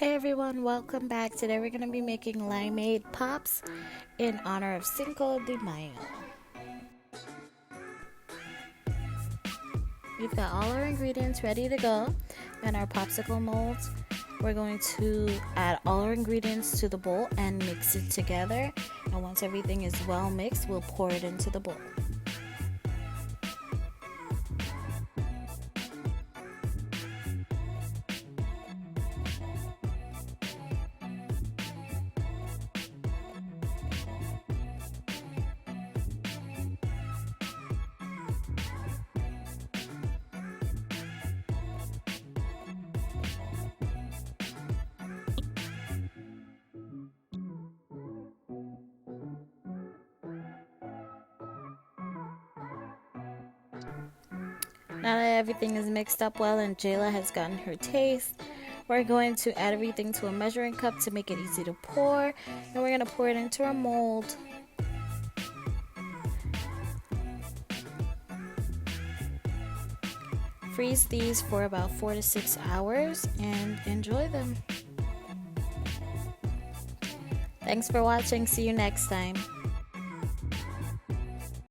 Hey everyone, welcome back. Today we're going to be making Limeade Pops in honor of Cinco de Mayo. We've got all our ingredients ready to go and our popsicle molds. We're going to add all our ingredients to the bowl and mix it together. And once everything is well mixed, we'll pour it into the bowl. Now that everything is mixed up well and Jayla has gotten her taste, we're going to add everything to a measuring cup to make it easy to pour. And we're going to pour it into our mold. Freeze these for about 4 to 6 hours and enjoy them. Thanks for watching. See you next time.